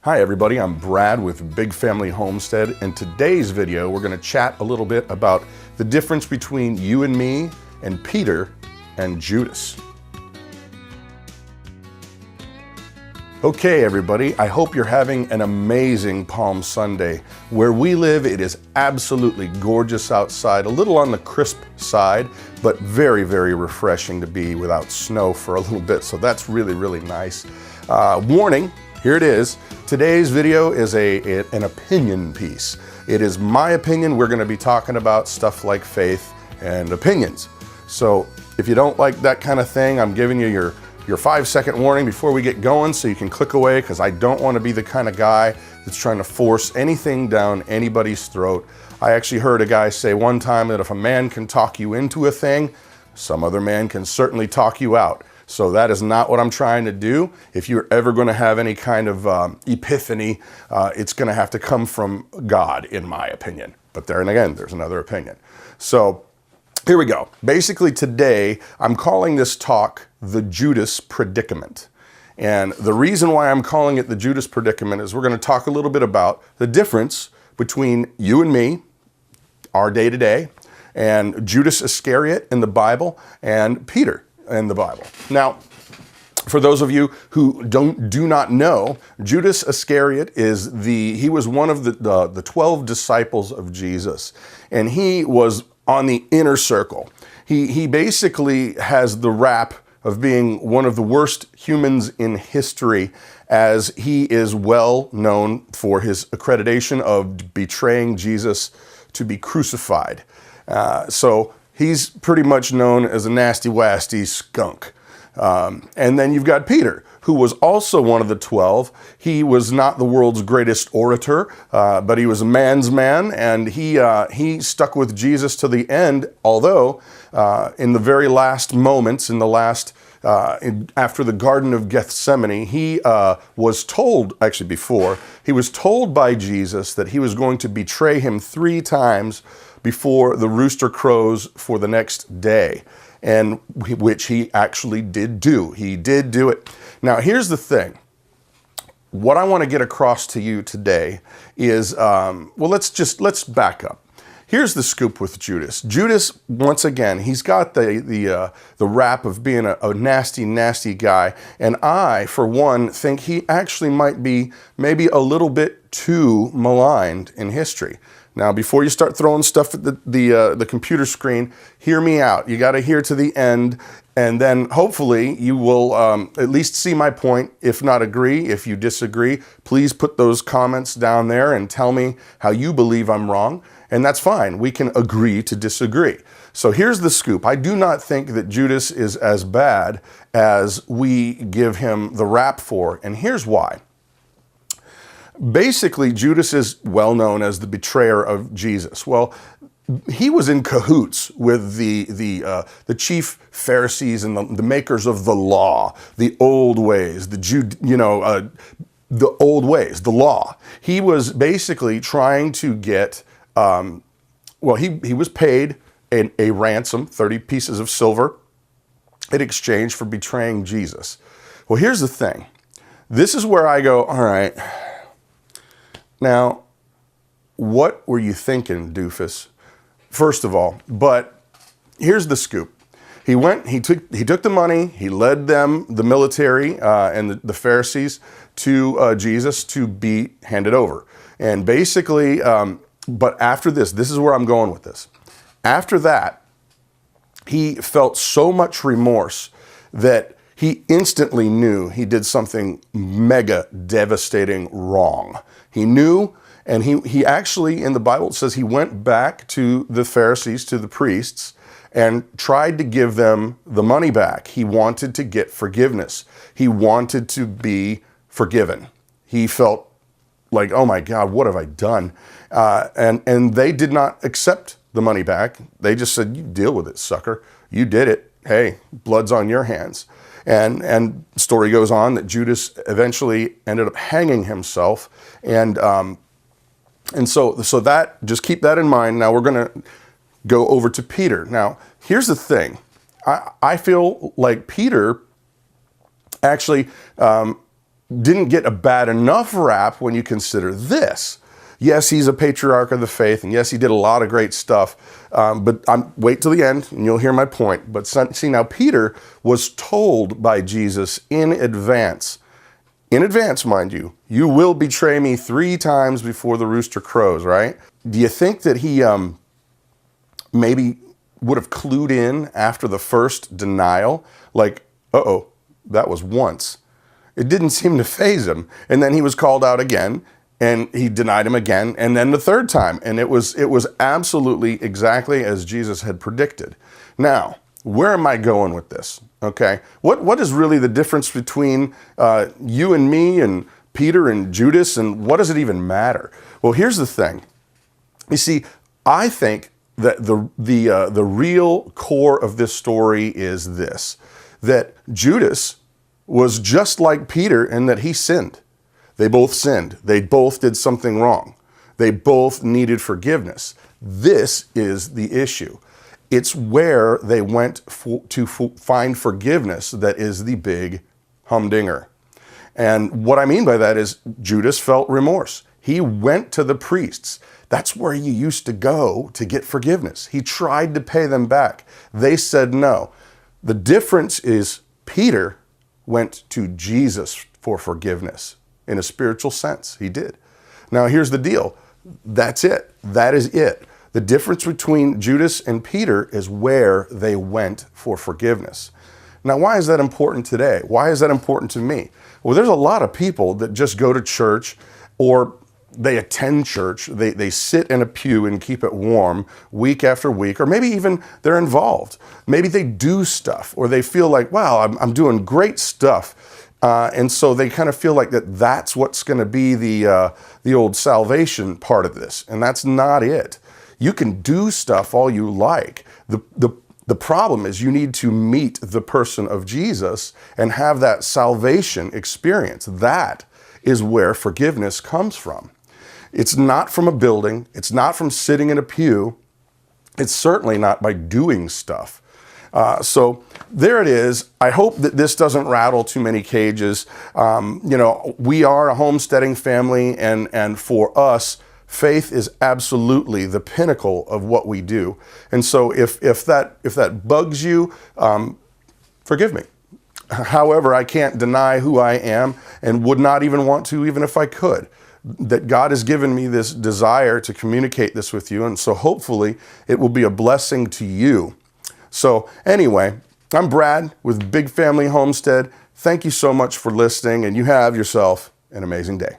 Hi everybody, I'm Brad with Big Family Homestead. In today's video, we're going to chat a little bit about the difference between you and me and Peter and Judas. Okay everybody, I hope you're having an amazing Palm Sunday. Where we live, it is absolutely gorgeous outside, a little on the crisp side, but very, very refreshing to be without snow for a little bit, so that's really, really nice. Warning, here it is. Today's video is an opinion piece. It is my opinion. We're going to be talking about stuff like faith and opinions. So if you don't like that kind of thing, I'm giving you your 5-second warning before we get going so you can click away, because I don't want to be the kind of guy that's trying to force anything down anybody's throat. I actually heard a guy say one time that if a man can talk you into a thing, some other man can certainly talk you out. So that is not what I'm trying to do. If you're ever going to have any kind of epiphany, it's going to have to come from God, in my opinion. But there and again, there's another opinion. So here we go. Basically today, I'm calling this talk the Judas Predicament. And the reason why I'm calling it the Judas Predicament is we're going to talk a little bit about the difference between you and me, our day-to-day, and Judas Iscariot in the Bible, and Peter in the Bible. Now, for those of you who do not know, Judas Iscariot he was one of the 12 disciples of Jesus, and he was on the inner circle. He basically has the rap of being one of the worst humans in history, as he is well known for his accreditation of betraying Jesus to be crucified. So he's pretty much known as a nasty-wasty skunk. And then you've got Peter, who was also one of the 12. He was not the world's greatest orator, but he was a man's man, and he stuck with Jesus to the end, although in the very last moments, after the Garden of Gethsemane, he was told, actually before, he was told by Jesus that he was going to betray him 3 times before the rooster crows for the next day, and which he actually did do. He did do it. Now, here's the thing. What I want to get across to you today is, well, let's back up. Here's the scoop with Judas. Judas, once again, he's got the rap of being a nasty, nasty guy, and I, for one, think he actually might be maybe a little bit too maligned in history. Now, before you start throwing stuff at the computer screen, hear me out. You got to hear to the end, and then hopefully you will at least see my point. If not agree, if you disagree, please put those comments down there and tell me how you believe I'm wrong, and that's fine. We can agree to disagree. So here's the scoop. I do not think that Judas is as bad as we give him the rap for, and here's why. Basically, Judas is well known as the betrayer of Jesus. Well, he was in cahoots with the chief Pharisees and the makers of the law, the old ways, the old ways, the law. He was basically trying to get, he was paid a ransom, 30 pieces of silver, in exchange for betraying Jesus. Well, here's the thing. This is where I go, all right. Now, what were you thinking, doofus? First of all, but here's the scoop. He took the money, he led them, the military and the Pharisees, to Jesus to be handed over. And basically, but after this is where I'm going with this. After that, he felt so much remorse that he instantly knew he did something mega devastating wrong. He knew, and he actually, in the Bible, it says he went back to the Pharisees, to the priests, and tried to give them the money back. He wanted to get forgiveness. He wanted to be forgiven. He felt like, oh my God, what have I done? And they did not accept the money back. They just said, you deal with it, sucker. You did it. Hey, blood's on your hands. And the story goes on that Judas eventually ended up hanging himself. And so that, just keep that in mind. Now we're going to go over to Peter. Now, here's the thing. I feel like Peter actually didn't get a bad enough rap when you consider this. Yes, he's a patriarch of the faith, and yes, he did a lot of great stuff, but wait till the end, and you'll hear my point. But see, now Peter was told by Jesus in advance, mind you, you will betray me 3 times before the rooster crows, right? Do you think that he maybe would have clued in after the first denial? Like, uh-oh, that was once. It didn't seem to faze him. And then he was called out again, and he denied him again, and then the 3rd time. And it was absolutely exactly as Jesus had predicted. Now, where am I going with this? Okay, what is really the difference between you and me and Peter and Judas, and what does it even matter? Well, here's the thing. You see, I think that the real core of this story is this, that Judas was just like Peter in that he sinned. They both sinned. They both did something wrong. They both needed forgiveness. This is the issue. It's where they went to find forgiveness that is the big humdinger. And what I mean by that is Judas felt remorse. He went to the priests. That's where you used to go to get forgiveness. He tried to pay them back. They said no. The difference is Peter went to Jesus for forgiveness. In a spiritual sense, he did. Now here's the deal. That's it. That is it. The difference between Judas and Peter is where they went for forgiveness. Now, why is that important today? Why is that important to me? Well, there's a lot of people that just go to church, or they attend church, they sit in a pew and keep it warm week after week, or maybe even they're involved. Maybe they do stuff, or they feel like, wow, I'm doing great stuff. And so they kind of feel like that's what's going to be the old salvation part of this. And that's not it. You can do stuff all you like. The problem is you need to meet the person of Jesus and have that salvation experience. That is where forgiveness comes from. It's not from a building. It's not from sitting in a pew. It's certainly not by doing stuff. So there it is. I hope that this doesn't rattle too many cages. We are a homesteading family, and for us, faith is absolutely the pinnacle of what we do. And so if that bugs you, forgive me. However, I can't deny who I am, and would not even want to, even if I could. That God has given me this desire to communicate this with you, and so hopefully it will be a blessing to you. So anyway, I'm Brad with Big Family Homestead. Thank you so much for listening, and you have yourself an amazing day.